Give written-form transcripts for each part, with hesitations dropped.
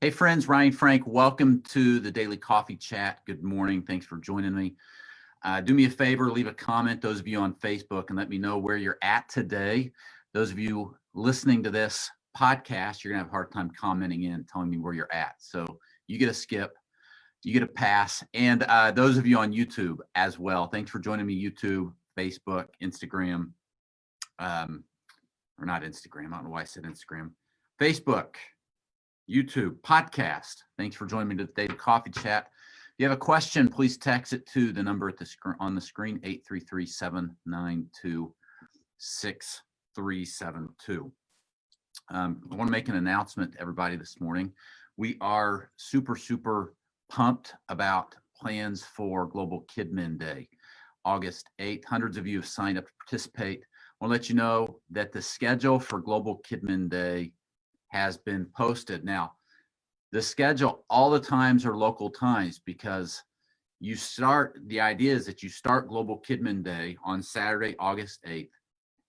Hey friends, Ryan Frank, welcome to the Daily Coffee Chat. Good morning. Thanks for joining me. Do me a favor, leave a comment, those of you on Facebook, and let me know where you're at today. Those of you listening to this podcast, you're gonna have a hard time commenting in, telling me where you're at. So you get a skip, you get a pass. And those of you on YouTube as well, thanks for joining me, YouTube, Facebook, Instagram, or not Instagram, I don't know why I said Instagram, Facebook, YouTube, podcast. Thanks for joining me to the Daily Coffee Chat. If you have a question, please text it to the number at on the screen, 833-792-6372. I want to make an announcement to everybody this morning. We are super pumped about plans for Global Kidmin Day, August 8th. Hundreds of you have signed up to participate. I want to let you know that the schedule for Global Kidmin Day has been posted. Now, the schedule, all the times are local times because the idea is that you start Global Kidmin Day on Saturday, August 8th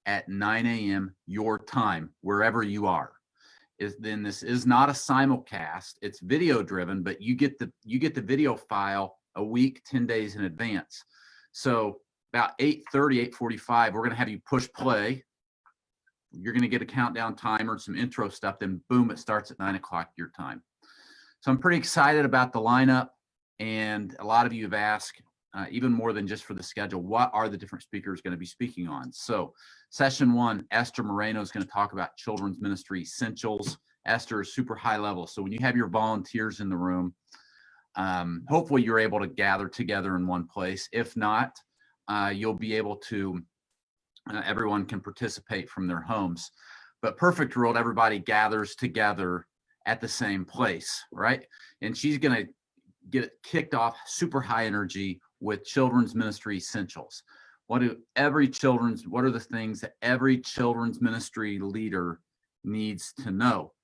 at 9 a.m. your time, wherever you are. Then this is not a simulcast, it's video driven, but you get the video file a week, 10 days in advance. So about 8:30, 8:45, we're gonna have you push play. You're going to get a countdown timer and some intro stuff, then boom, it starts at 9 o'clock your time. So I'm pretty excited about the lineup, and a lot of you have asked, even more than just for the schedule, what are the different speakers going to be speaking on? So session one, Esther Moreno is going to talk about children's ministry essentials. Esther is super high level, so when you have your volunteers in the room, hopefully you're able to gather together in one place. If not, you'll be able to everyone can participate from their homes. But perfect world, everybody gathers together at the same place, right? And she's going to get it kicked off super high energy with children's ministry essentials. What are the things that every children's ministry leader needs to know?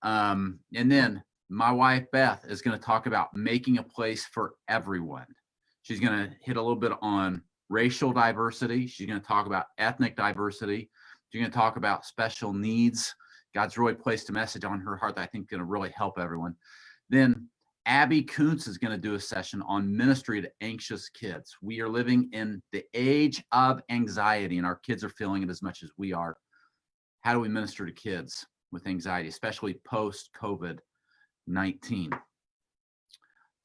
And then my wife, Beth, is going to talk about making a place for everyone. She's going to hit a little bit on racial diversity. She's going to talk about ethnic diversity. She's going to talk about special needs. God's really placed a message on her heart that I think is going to really help everyone. Then Abby Kuntz is going to do a session on ministry to anxious kids. We are living in the age of anxiety, and our kids are feeling it as much as we are. How do we minister to kids with anxiety, especially post-COVID-19?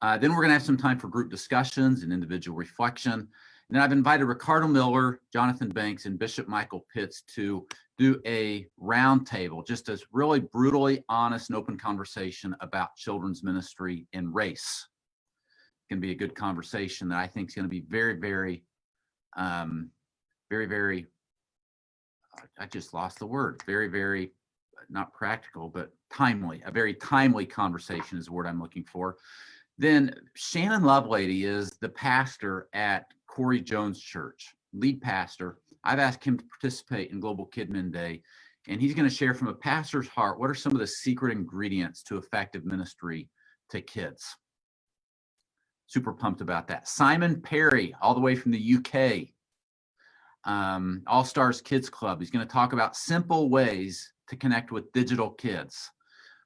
Then we're going to have some time for group discussions and individual reflection. And I've invited Ricardo Miller, Jonathan Banks, and Bishop Michael Pitts to do a roundtable, just a really brutally honest and open conversation about children's ministry and race. It's going to be a good conversation that I think is going to be very, I just lost the word, very, not practical, but timely. A very timely conversation is the word I'm looking for. Then Shannon Lovelady is the pastor at Corey Jones Church, lead pastor. I've asked him to participate in Global Kidmin Day, and he's going to share from a pastor's heart what are some of the secret ingredients to effective ministry to kids. Super pumped about that. Simon Perry, all the way from the UK, All Stars Kids Club. He's going to talk about simple ways to connect with digital kids.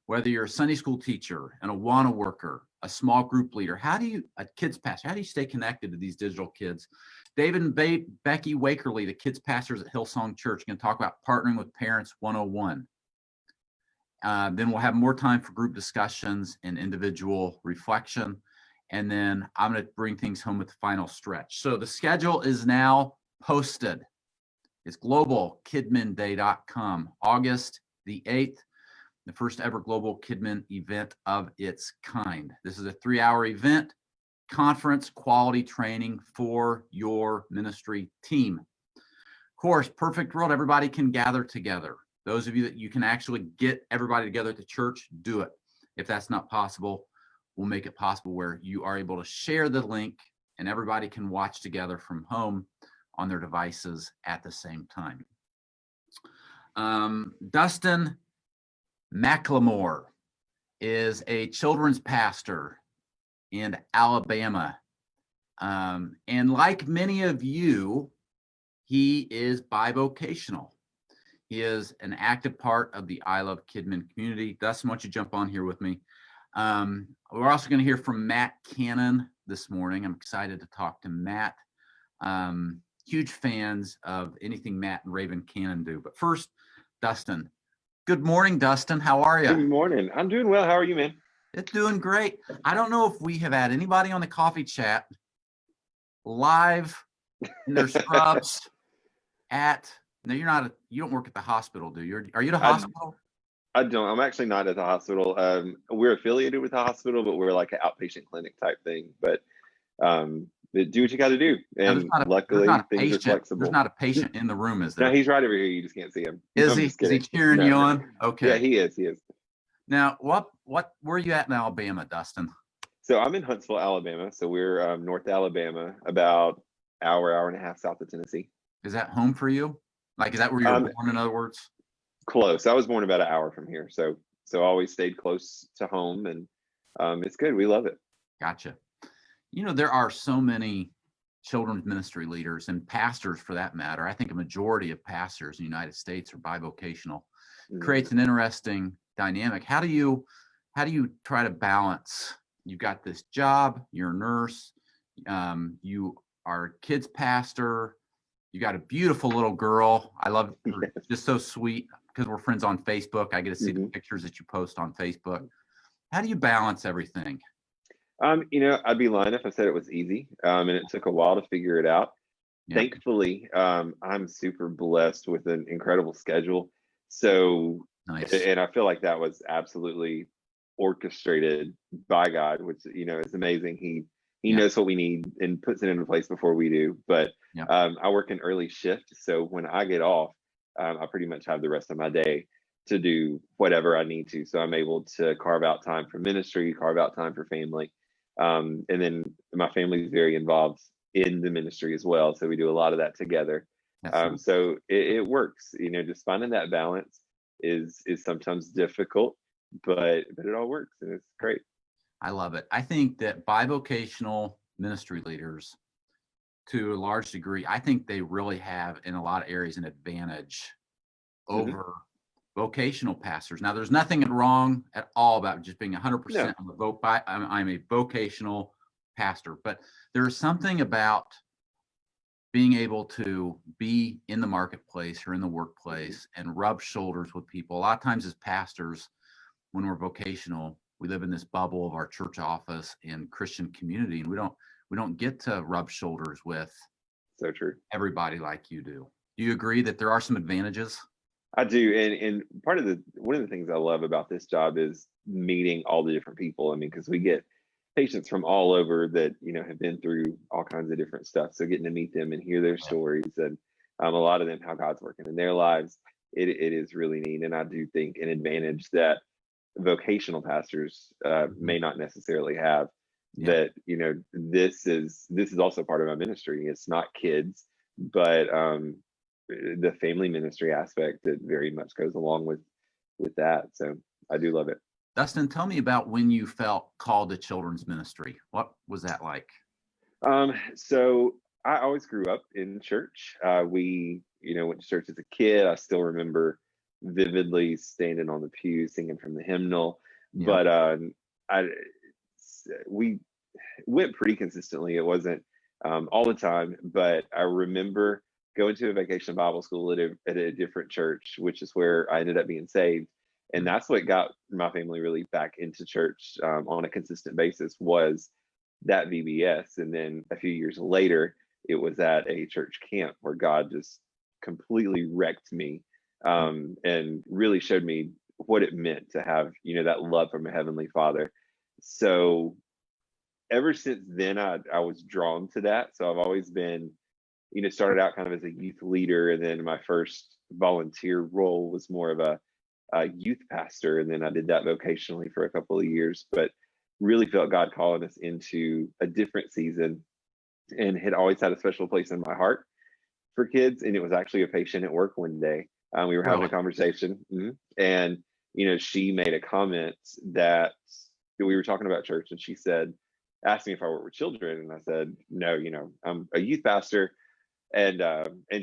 Whether you're a Sunday school teacher, an Awana worker, a small group leader, a kids pastor, how do you stay connected to these digital kids? David and Becky Wakerly, the kids pastors at Hillsong Church, going to talk about partnering with parents 101. Then we'll have more time for group discussions and individual reflection. And then I'm going to bring things home with the final stretch. So the schedule is now posted. It's globalkidminday.com, August the 8th. The first ever Global Kidmin event of its kind. This is a 3-hour event, conference, quality training for your ministry team. Of course, perfect world, everybody can gather together. Those of you that you can actually get everybody together at the church, do it. If that's not possible, we'll make it possible where you are able to share the link and everybody can watch together from home on their devices at the same time. Dustin McLemore is a children's pastor in Alabama. And like many of you, he is bivocational. He is an active part of the I Love Kidman community. Dustin, why don't you jump on here with me? We're also going to hear from Matt Cannon this morning. I'm excited to talk to Matt. Huge fans of anything Matt and Raven Cannon do. But first, Dustin. Good morning, Dustin. How are you? Good morning. I'm doing well. How are you, man? It's doing great. I don't know if we have had anybody on the coffee chat live in their scrubs no, you're not. You don't work at the hospital, do you? Are you at a hospital? I don't. I'm actually not at the hospital. We're affiliated with the hospital, but we're like an outpatient clinic type thing. But do what you got to do. And luckily, things are flexible. There's not a patient in the room, is there? No, he's right over here. You just can't see him. Is he? Is he cheering you on? Okay. Yeah, he is. He is. Now, where are you at in Alabama, Dustin? So I'm in Huntsville, Alabama. So we're North Alabama, about hour and a half south of Tennessee. Is that home for you? Like, is that where you were born, in other words? Close. I was born about an hour from here. So I always stayed close to home, and it's good. We love it. Gotcha. You know, there are so many children's ministry leaders and pastors for that matter. I think a majority of pastors in the United States are bivocational. Creates an interesting dynamic. How do you try to balance? You've got this job, you're a nurse, you are a kids pastor, you got a beautiful little girl. I love her, just so sweet, because we're friends on Facebook. I get to see the pictures that you post on Facebook. How do you balance everything? I'd be lying if I said it was easy. And it took a while to figure it out. Yeah. Thankfully, I'm super blessed with an incredible schedule. So, nice. And I feel like that was absolutely orchestrated by God, which, is amazing. He knows what we need and puts it into place before we do. But I work an early shift. So when I get off, I pretty much have the rest of my day to do whatever I need to. So I'm able to carve out time for ministry, carve out time for family. And then my family is very involved in the ministry as well. So we do a lot of that together. So it works, just finding that balance is sometimes difficult, but it all works and it's great. I love it. I think that bivocational ministry leaders, to a large degree, I think they really have in a lot of areas an advantage over vocational pastors. Now, there's nothing wrong at all about just being 100%. I'm a vocational pastor, but there's something about being able to be in the marketplace or in the workplace and rub shoulders with people. A lot of times as pastors, when we're vocational, we live in this bubble of our church office and Christian community, and we don't get to rub shoulders with everybody like you do. Do you agree that there are some advantages? I do, and one of the things I love about this job is meeting all the different people. I mean, because we get patients from all over that have been through all kinds of different stuff. So getting to meet them and hear their stories, and a lot of them how God's working in their lives, it is really neat. And I do think an advantage that vocational pastors may not necessarily have. That this is also part of my ministry. It's not kids, but the family ministry aspect that very much goes along with that. So I do love it. Dustin, tell me about when you felt called to children's ministry. What was that like? So I always grew up in church. We went to church as a kid. I still remember vividly standing on the pew singing from the hymnal. But we went pretty consistently. It wasn't all the time, but I remember going to a vacation Bible school at a different church, which is where I ended up being saved. And that's what got my family really back into church on a consistent basis, was that VBS. And then a few years later, it was at a church camp where God just completely wrecked me and really showed me what it meant to have, that love from a heavenly Father. So ever since then, I was drawn to that. So I've always been, started out kind of as a youth leader. And then my first volunteer role was more of a youth pastor. And then I did that vocationally for a couple of years, but really felt God calling us into a different season, and had always had a special place in my heart for kids. And it was actually a patient at work one day. We were having a conversation, and, she made a comment that we were talking about church, and she asked me if I work with children. And I said, no, I'm a youth pastor. And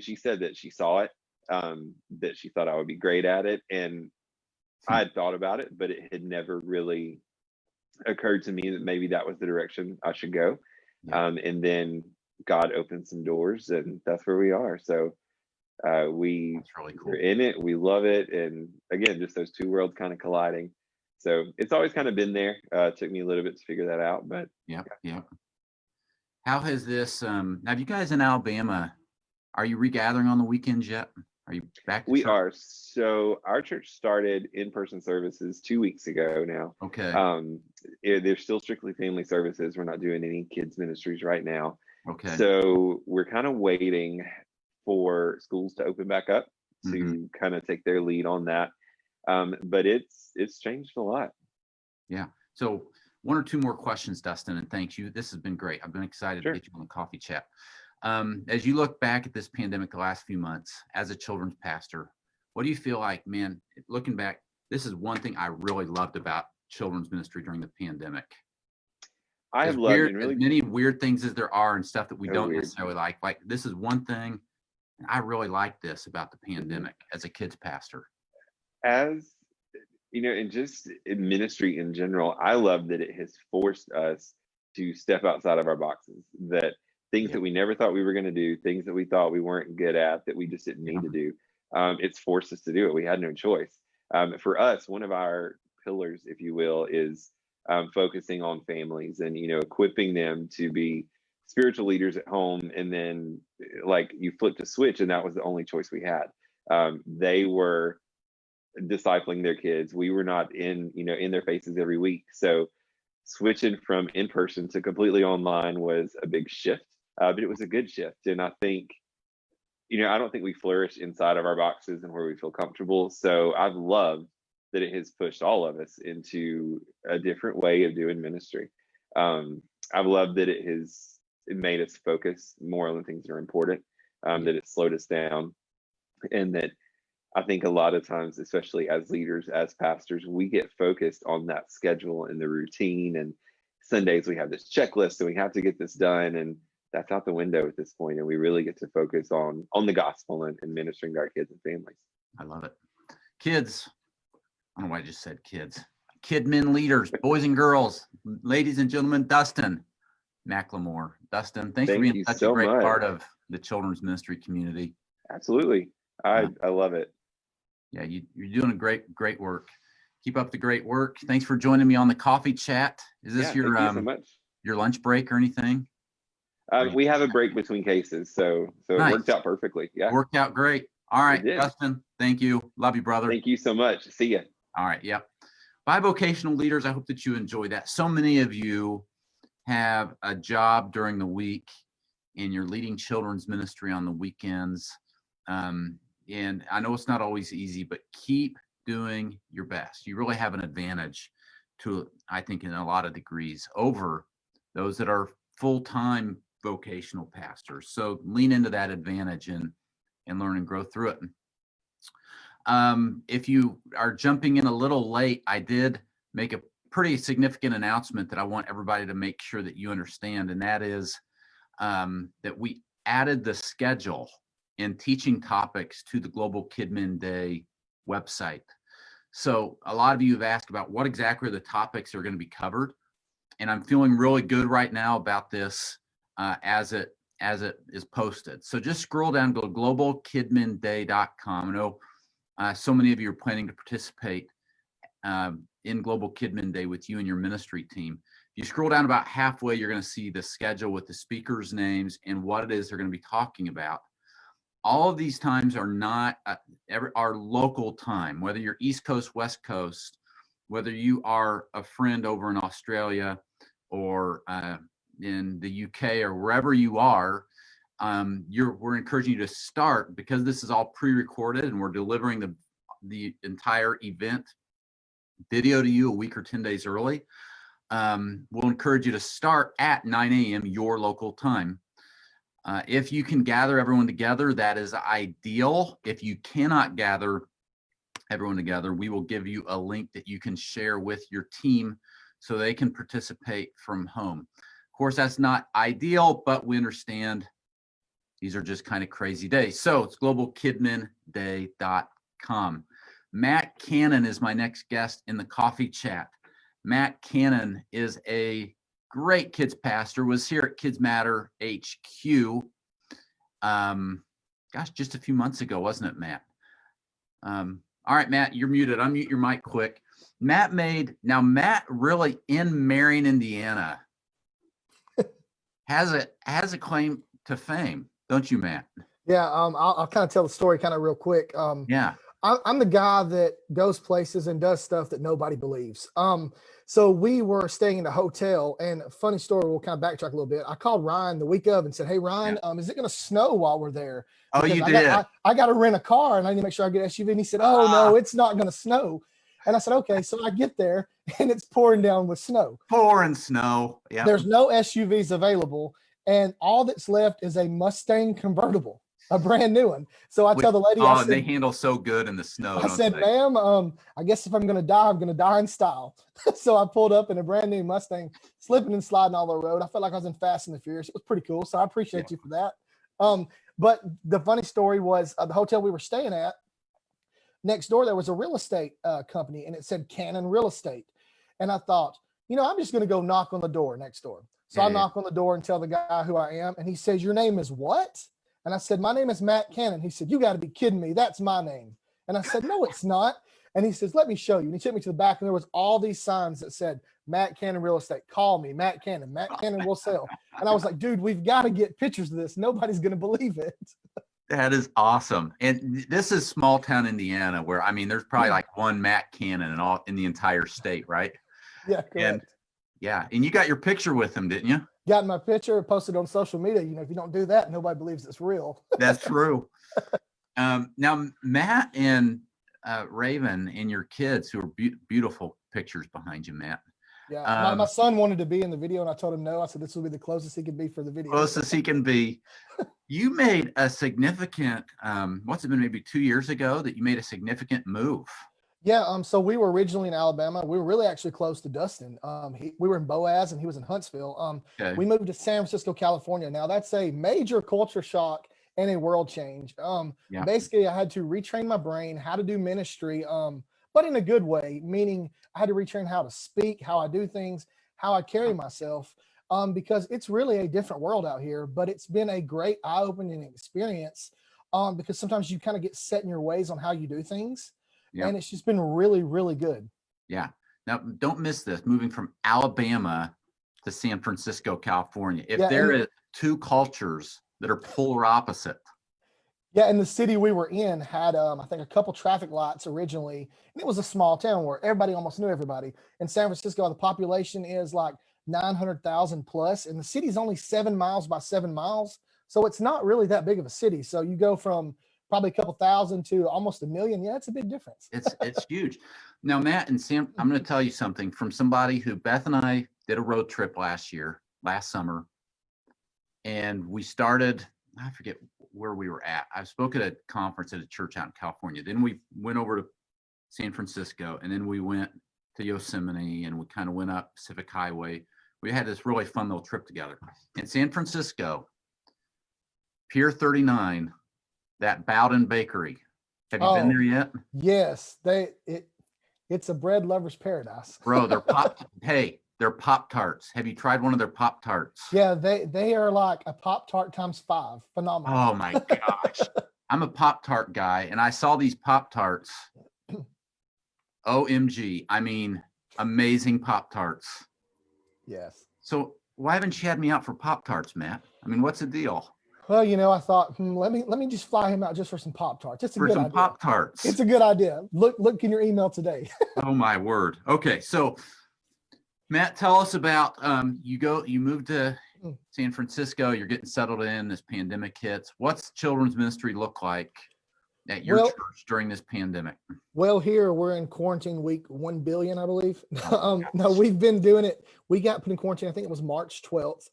she said that she saw it, that she thought I would be great at it. And I had thought about it, but it had never really occurred to me that maybe that was the direction I should go. Yeah. And then God opened some doors, and that's where we are. So That's really we're cool. in it. We love it. And again, just those two worlds kind of colliding. So it's always kind of been there. It took me a little bit to figure that out, but Yeah. How has this, have you guys in Alabama, are you regathering on the weekends yet? Are you back to we church? are. So our church started in-person services 2 weeks ago now. Okay. They're still strictly family services. We're not doing any kids ministries right now. Okay. So we're kind of waiting for schools to open back up to kind of take their lead on that. But it's changed a lot. Yeah. So one or two more questions, Dustin, and thank you. This has been great. I've been excited Sure. to get you on the coffee chat. As you look back at this pandemic the last few months as a children's pastor, what do you feel like, man, looking back, this is one thing I really loved about children's ministry during the pandemic. I have As loved weird, and really as many weird things as there are and stuff that we So don't weird. necessarily like this is one thing I really like this about the pandemic as a kids pastor. As you know, and just in ministry in general, I love that it has forced us to step outside of our boxes. That things that we never thought we were going to do, things that we thought we weren't good at, that we just didn't need to do, it's forced us to do it. We had no choice. For us, one of our pillars, if you will, is focusing on families and equipping them to be spiritual leaders at home. And then, like, you flipped a switch, and that was the only choice we had. They were discipling their kids. We were not in their faces every week. So switching from in person to completely online was a big shift, but it was a good shift. And I think, I don't think we flourish inside of our boxes and where we feel comfortable. So I've loved that it has pushed all of us into a different way of doing ministry. I've loved that it made us focus more on the things that are important, that it slowed us down, and that I think a lot of times, especially as leaders, as pastors, we get focused on that schedule and the routine. And Sundays we have this checklist, and we have to get this done, and that's out the window at this point. And we really get to focus on the gospel and ministering to our kids and families. I love it. Kids, I don't know why I just said kids. Kidmin leaders, boys and girls, ladies and gentlemen, Dustin McLemore. Dustin, thanks for being such a great part of the children's ministry community. Absolutely. I love it. Yeah, you're doing a great work. Keep up the great work. Thanks for joining me on the coffee chat. Is this thank you so much. Your lunch break or anything? We have a break between cases, so Nice. It worked out perfectly. Yeah. Worked out great. All right, Dustin, thank you. Love you, brother. Thank you so much. See ya. All right, yep. Bivocational leaders, I hope that you enjoy that. So many of you have a job during the week and you're leading children's ministry on the weekends. And I know it's not always easy, but keep doing your best. You really have an advantage I think, in a lot of degrees over those that are full-time vocational pastors. So lean into that advantage and learn and grow through it. If you are jumping in a little late, I did make a pretty significant announcement that I want everybody to make sure that you understand, and that is that we added the schedule and teaching topics to the Global Kidman Day website. So a lot of you have asked about what exactly the topics are going to be covered, and I'm feeling really good right now about this as it is posted. So just scroll down, go to globalkidmanday.com. I know so many of you are planning to participate in Global Kidman Day with you and your ministry team. If you scroll down about halfway, you're going to see the schedule with the speakers' names and what it is they're going to be talking about. All of these times are not our local time, whether you're East Coast, West Coast, whether you are a friend over in Australia or in the UK or wherever you are. We're encouraging you to start, because this is all pre-recorded and we're delivering the entire event video to you a week or 10 days early. We'll encourage you to start at 9 a.m. your local time. If you can gather everyone together, that is ideal. If you cannot gather everyone together, we will give you a link that you can share with your team so they can participate from home. Of course, that's not ideal, but we understand these are just kind of crazy days. So it's globalkidmanday.com. Matt Cannon is my next guest in the coffee chat. Matt Cannon is a great kids pastor, was here at Kids Matter HQ. Just a few months ago, wasn't it, Matt? All right, Matt, you're muted. Unmute your mic quick. Matt really in Marion, Indiana, has a claim to fame, don't you, Matt? Yeah, I'll kind of tell the story kind of real quick. Yeah. I'm the guy that goes places and does stuff that nobody believes. So we were staying in a hotel, and a funny story, we'll kind of backtrack a little bit. I called Ryan the week of and said, "Hey, Ryan, is it going to snow while we're there?" Oh, Because you did? I got to rent a car, and I need to make sure I get SUV. And he said, "Oh, no, it's not going to snow." And I said, "Okay." So I get there, and it's pouring down with snow. Pouring snow. Yeah. There's no SUVs available, and all that's left is a Mustang convertible. A brand new one. So I tell the lady, I said, they handle so good in the snow. I said, "Ma'am, I guess if I'm going to die in style." So I pulled up in a brand new Mustang, slipping and sliding all the road. I felt like I was in Fast and the Furious. It was pretty cool. So I appreciate you for that. But the funny story was the hotel we were staying at, next door, there was a real estate company, and it said Cannon Real Estate. And I thought, I'm just going to go knock on the door next door. So I knock on the door and tell the guy who I am. And he says, "Your name is what?" And I said, "My name is Matt Cannon." He said, "You got to be kidding me. That's my name." And I said, "No, it's not." And he says, "Let me show you." And he took me to the back, and there was all these signs that said, "Matt Cannon Real Estate. Call me, Matt Cannon. Matt Cannon will sell." And I was like, "Dude, we've got to get pictures of this. Nobody's going to believe it." That is awesome. And this is small town Indiana, where, there's probably like one Matt Cannon in the entire state, right? Yeah, correct. And you got your picture with him, didn't you? Got my picture, posted on social media. If you don't do that, nobody believes it's real. That's true. Now, Matt and Raven and your kids, who are beautiful pictures behind you, Matt. Yeah, my son wanted to be in the video, and I told him no. I said this will be the closest he could be for the video. Closest he can be. You made a significant, what's it been, maybe 2 years ago, that you made a significant move. Yeah, so we were originally in Alabama. We were really actually close to Dustin. We were in Boaz, and he was in Huntsville. Okay. We moved to San Francisco, California. Now, that's a major culture shock and a world change. Basically, I had to retrain my brain how to do ministry, but in a good way, meaning I had to retrain how to speak, how I do things, how I carry myself, because it's really a different world out here. But it's been a great eye-opening experience, because sometimes you kind of get set in your ways on how you do things. Yep. And it's just been really, really good. Yeah. Now, don't miss this. Moving from Alabama to San Francisco, California. If there is two cultures that are polar opposite. Yeah, and the city we were in had, I think, a couple traffic lights originally. And it was a small town where everybody almost knew everybody. In San Francisco, the population is like 900,000 plus, and the city's only 7 miles by 7 miles. So it's not really that big of a city. So you go from probably a couple thousand to almost 1 million. Yeah, it's a big difference. It's huge. Now, Matt and Sam, I'm going to tell you something from somebody who Beth and I did a road trip last summer. And we started, I forget where we were at. I spoke at a conference at a church out in California. Then we went over to San Francisco, and then we went to Yosemite, and we kind of went up Pacific Highway. We had this really fun little trip together. In San Francisco, Pier 39, that Bowden Bakery. Have you been there yet? Yes, it's a bread lover's paradise. Bro, they're they're Pop-Tarts. Have you tried one of their Pop-Tarts? Yeah, they are like a Pop-Tart times 5. Phenomenal. Oh my gosh. I'm a Pop-Tart guy, and I saw these Pop-Tarts. OMG. Amazing Pop-Tarts. Yes. So why haven't you had me out for Pop-Tarts, Matt? What's the deal? Well, I thought, let me just fly him out just for some Pop-Tarts. It's a good idea. Pop-Tarts. It's a good idea. Look in your email today. Oh my word. Okay, so Matt, tell us about you moved to San Francisco. You're getting settled in. This pandemic hits. What's children's ministry look like at your church during this pandemic? Well, here we're in quarantine week 1 billion, I believe. No, we've been doing it. We got put in quarantine, I think it was March 12th.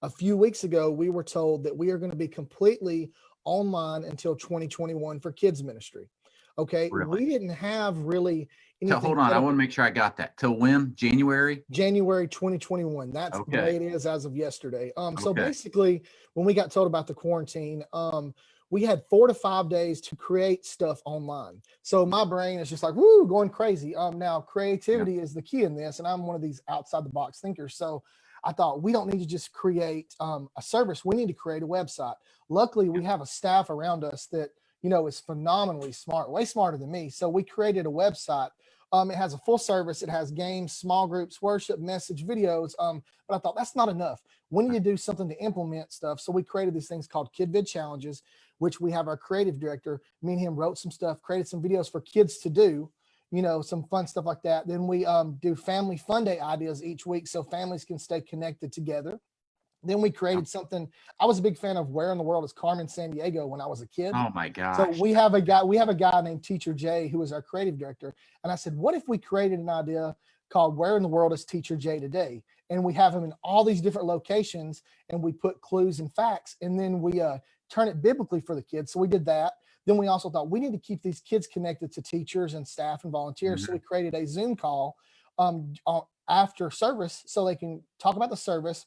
A few weeks ago, we were told that we are going to be completely online until 2021 for kids ministry. Okay. Really? We didn't have really anything. Hold on. I want to make sure I got that. Till when? January 2021. That's the way it is as of yesterday. So basically, when we got told about the quarantine, we had 4 to 5 days to create stuff online. So my brain is just like, woo, going crazy. Now creativity is the key in this. And I'm one of these outside the box thinkers. So I thought we don't need to just create a service. We need to create a website. Luckily, we have a staff around us that, is phenomenally smart, way smarter than me. So we created a website. It has a full service. It has games, small groups, worship, message, videos. But I thought that's not enough. We need to do something to implement stuff. So we created these things called KidVid Challenges, which we have our creative director, me and him wrote some stuff, created some videos for kids to do, some fun stuff like that. Then we do family fun day ideas each week so families can stay connected together. Then we created something. I was a big fan of Where in the World is Carmen Sandiego when I was a kid. Oh my gosh. So we have a guy named Teacher Jay, who is our creative director. And I said, what if we created an idea called Where in the World is Teacher Jay Today? And we have him in all these different locations and we put clues and facts and then we turn it biblically for the kids. So we did that. Then we also thought we need to keep these kids connected to teachers and staff and volunteers. So we created a Zoom call after service so they can talk about the service,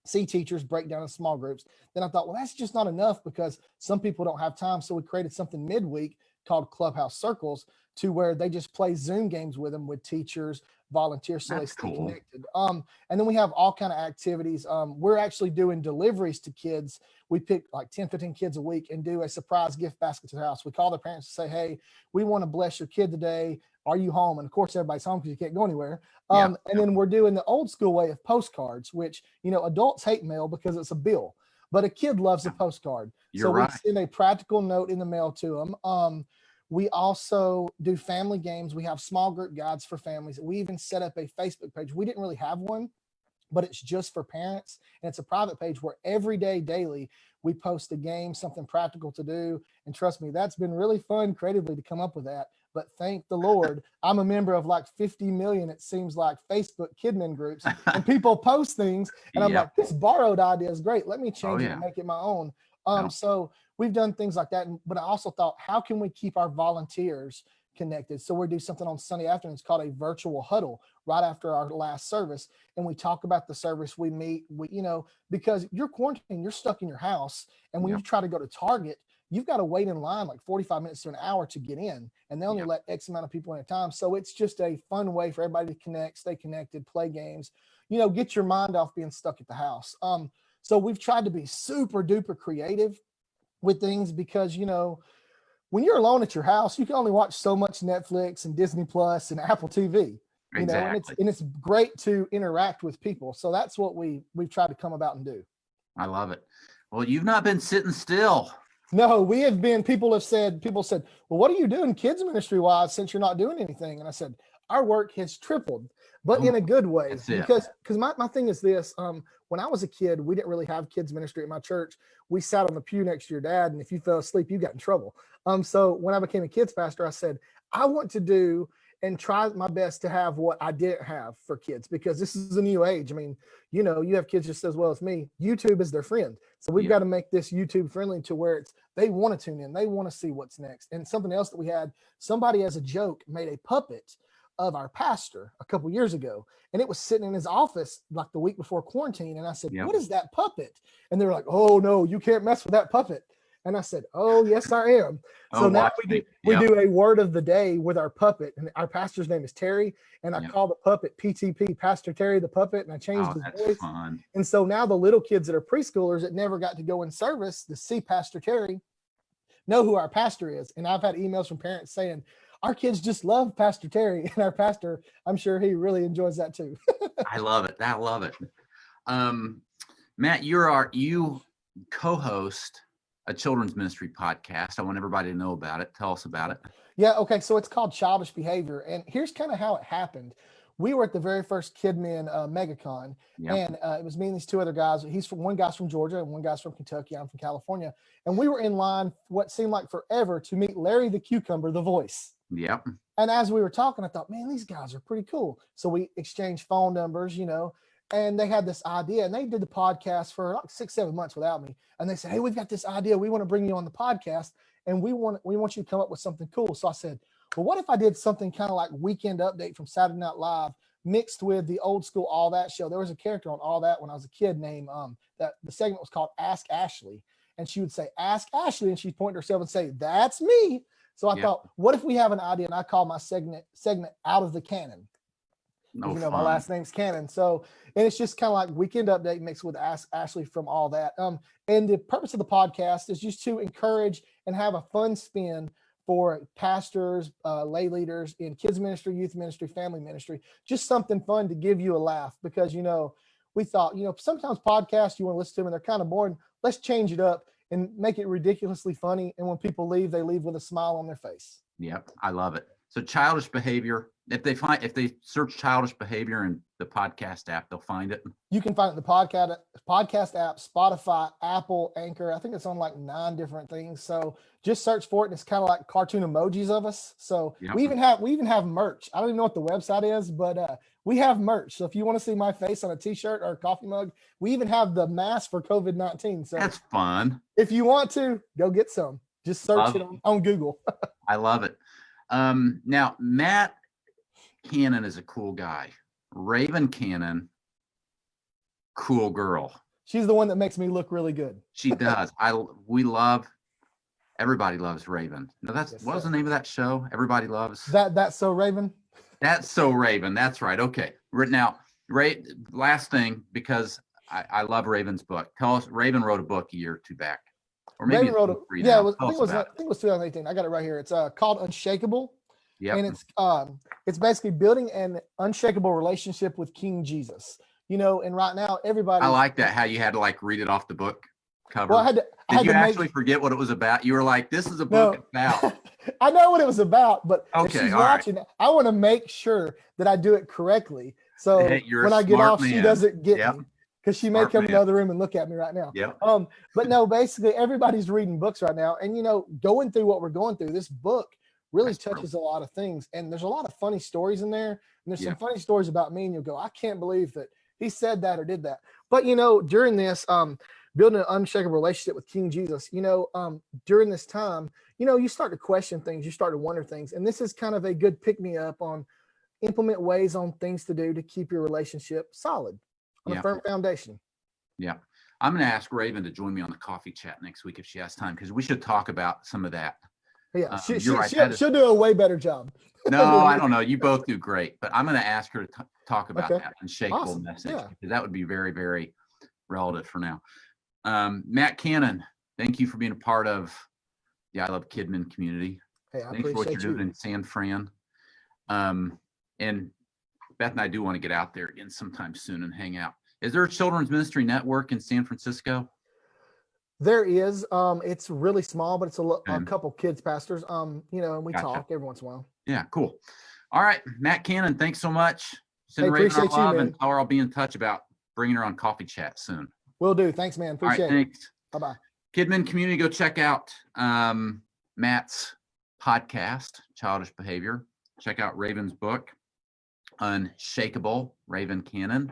see teachers, break down in small groups. Then I thought, well, that's just not enough because some people don't have time. So we created something midweek called Clubhouse Circles to where they just play Zoom games with them with teachers, volunteers, so they stay connected. And then we have all kind of activities. We're actually doing deliveries to kids. We pick like 10, 15 kids a week and do a surprise gift basket to the house. We call their parents and say, hey, we want to bless your kid today. Are you home? And of course, everybody's home because you can't go anywhere. And then we're doing the old school way of postcards, which, adults hate mail because it's a bill, but a kid loves a postcard. You're right. We send a practical note in the mail to them. We also do family games. We have small group guides for families. We even set up a Facebook page. We didn't really have one, but it's just for parents. And it's a private page where every day, daily, we post a game, something practical to do. And trust me, that's been really fun creatively to come up with that. But thank the Lord, I'm a member of like 50 million, it seems like, Facebook Kidman groups. And people post things. And I'm like, this borrowed idea is great. Let me change it and make it my own. So we've done things like that. But I also thought, how can we keep our volunteers connected? So we do something on Sunday afternoons called a virtual huddle right after our last service. And we talk about the service, we meet, because you're quarantined, you're stuck in your house. And when you try to go to Target, you've got to wait in line like 45 minutes to an hour to get in. And they only let X amount of people in at a time. So it's just a fun way for everybody to connect, stay connected, play games, get your mind off being stuck at the house. So we've tried to be super duper creative with things because, when you're alone at your house, you can only watch so much Netflix and Disney Plus and Apple TV, Exactly. and it's great to interact with people. So that's what we've tried to come about and do. I love it. Well, you've not been sitting still. No, we have been, people said, well, what are you doing kids ministry wise since you're not doing anything? And I said, our work has tripled, but in a good way, because my thing is this, when I was a kid, we didn't really have kids ministry at my church. We sat on the pew next to your dad. And if you fell asleep, you got in trouble. So when I became a kids pastor, I said, I want to do and try my best to have what I didn't have for kids, because this is a new age. I mean, you have kids just as well as me. YouTube is their friend. So we've got to make this YouTube friendly to where they want to tune in. They want to see what's next. And something else that we had, somebody as a joke made a puppet of our pastor a couple years ago. And it was sitting in his office like the week before quarantine. And I said, what is that puppet? And they were like, oh no, you can't mess with that puppet. And I said, oh, yes, I am. So now we do a word of the day with our puppet. And our pastor's name is Terry. And I call the puppet PTP, Pastor Terry the Puppet. And I changed his voice. Fun. And so now the little kids that are preschoolers that never got to go in service to see Pastor Terry know who our pastor is. And I've had emails from parents saying, our kids just love Pastor Terry. And our pastor, I'm sure he really enjoys that too. I love it. I love it. Matt, you co-host a children's ministry podcast. I want everybody to know about it. Tell us about it. Yeah. Okay. So it's called Childish Behavior. And here's kind of how it happened. We were at the very first Kidman MegaCon, and it was me and these two other guys. One guy's from Georgia and one guy's from Kentucky. I'm from California. And we were in line what seemed like forever to meet Larry the Cucumber, the voice. Yep. And as we were talking, I thought, man, these guys are pretty cool. So we exchanged phone numbers, and they had this idea, and they did the podcast for like 6-7 months without me. And they said, hey, we've got this idea. We want to bring you on the podcast, and we want you to come up with something cool. So I said, well, what if I did something kind of like Weekend Update from Saturday Night Live mixed with the old school All That show? There was a character on All That when I was a kid named that the segment was called Ask Ashley. and she would say, "Ask Ashley," and she'd point to herself and say, "That's me." So I thought, what if we have an idea? And I call my segment Out of the Cannon. No My fun. last name's Cannon. So, and it's just kind of like weekend update mixed with Ask Ashley from all that. And the purpose of the podcast is just to encourage and have a fun spin for pastors, lay leaders in kids ministry, youth ministry, family ministry, just something fun to give you a laugh, because, we thought, sometimes podcasts, you want to listen to them and they're kind of boring. Let's change it up and make it ridiculously funny. And when people leave, they leave with a smile on their face. Yep. I love it. So childish behavior, if they search childish behavior in the podcast app, they'll find it. You can find it in the podcast app, Spotify, Apple, Anchor. I think it's on like 9 different things. So just search for it. And it's kind of like cartoon emojis of us. So we even have merch. I don't even know what the website is, but we have merch. So if you want to see my face on a t-shirt or a coffee mug, we even have the mask for COVID-19. So that's fun. If you want to, go get some. Just search it on Google. I love it. Now, Matt Cannon is a cool guy. Raven Cannon, cool girl. She's the one that makes me look really good. She does. Everybody loves Raven. No, what was the name of that show? Everybody loves That's So Raven. That's So Raven. That's right. Okay. Now, last thing, because I love Raven's book. Tell us, Raven wrote a book a year or two back. Or maybe Raven wrote I think it was 2018. I got it right here. It's called Unshakable. Yeah. And it's basically building an unshakable relationship with King Jesus. And right now everybody. I like that, how you had to like read it off the book cover. Well, Did you actually forget what it was about? You were like, this is a book about. I know what it was about, but if she's watching, right. I want to make sure that I do it correctly. So when I get off, she doesn't get me. Because she may come in the other room and look at me right now. Yeah. But no, basically everybody's reading books right now. And, going through what we're going through, this book really touches a lot of things. And there's a lot of funny stories in there. And there's some funny stories about me. And you'll go, I can't believe that he said that or did that. But, during this, building an unshakable relationship with King Jesus, during this time, you start to question things. You start to wonder things. And this is kind of a good pick-me-up on implement ways on things to do to keep your relationship solid. On a firm foundation. Yeah. I'm going to ask Raven to join me on the coffee chat next week if she has time, because we should talk about some of that. Yeah, she'll do a way better job. No, I don't know. You both do great, but I'm going to ask her to talk about that unshakable message, because that would be very, very relative for now. Matt Cannon, thank you for being a part of the I Love Kidman community. Hey, I Thanks for what you're doing in San Fran. And Beth and I do want to get out there again sometime soon and hang out. Is there a children's ministry network in San Francisco? There is. It's really small, but it's a couple kids pastors. And we talk every once in a while. Yeah, cool. All right, Matt Cannon, thanks so much. Send Raven our love, and I'll be in touch about bringing her on coffee chat soon. Will do. Thanks, man. Appreciate it. Thanks. Bye-bye. Kidman community, go check out Matt's podcast, Childish Behavior. Check out Raven's book, Unshakable, Raven Cannon.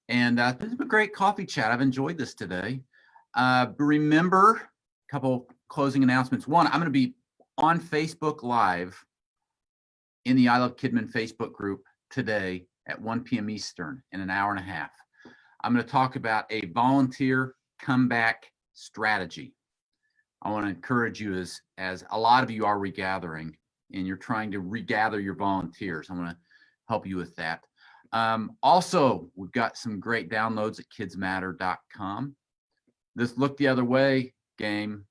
And this has been a great coffee chat. I've enjoyed this today. Remember, a couple closing announcements. One, I'm going to be on Facebook Live in the I Love Kidman Facebook group today at 1 p.m. Eastern in an hour and a half. I'm going to talk about a volunteer comeback strategy. I want to encourage you, as a lot of you are regathering and you're trying to regather your volunteers. I want to help you with that. Also, we've got some great downloads at kidsmatter.com. This Look the Other Way game.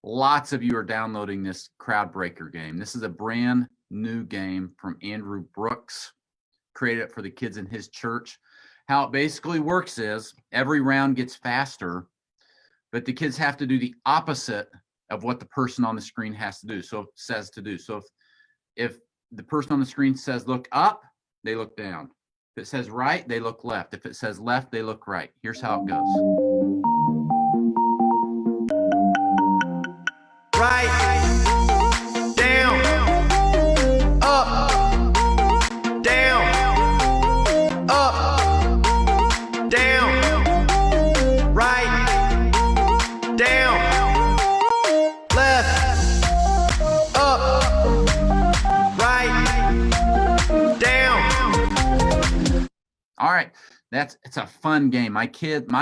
Lots of you are downloading this Crowd Breaker game. This is a brand new game from Andrew Brooks, created it for the kids in his church. How it basically works is every round gets faster, but the kids have to do the opposite of what the person on the screen has to do. So says to do. So if the person on the screen says look up, they look down. If it says right, they look left. If it says left, they look right. Here's how it goes. Right, down, up, down, up, down, right, down, left, up, right, down. All right, it's a fun game. My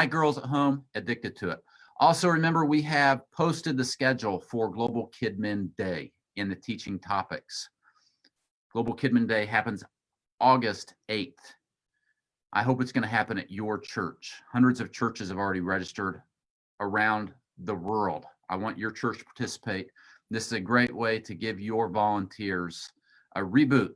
girls at home addicted to it. Also, remember, we have posted the schedule for Global Kidmin Day in the teaching topics. Global Kidmin Day happens August 8th. I hope it's going to happen at your church. Hundreds of churches have already registered around the world. I want your church to participate. This is a great way to give your volunteers a reboot.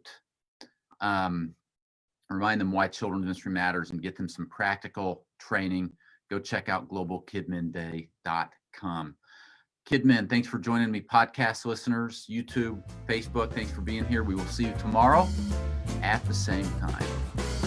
Remind them why children's ministry matters and get them some practical training. Go check out globalkidminday.com. Kidman, thanks for joining me. Podcast listeners, YouTube, Facebook, thanks for being here. We will see you tomorrow at the same time.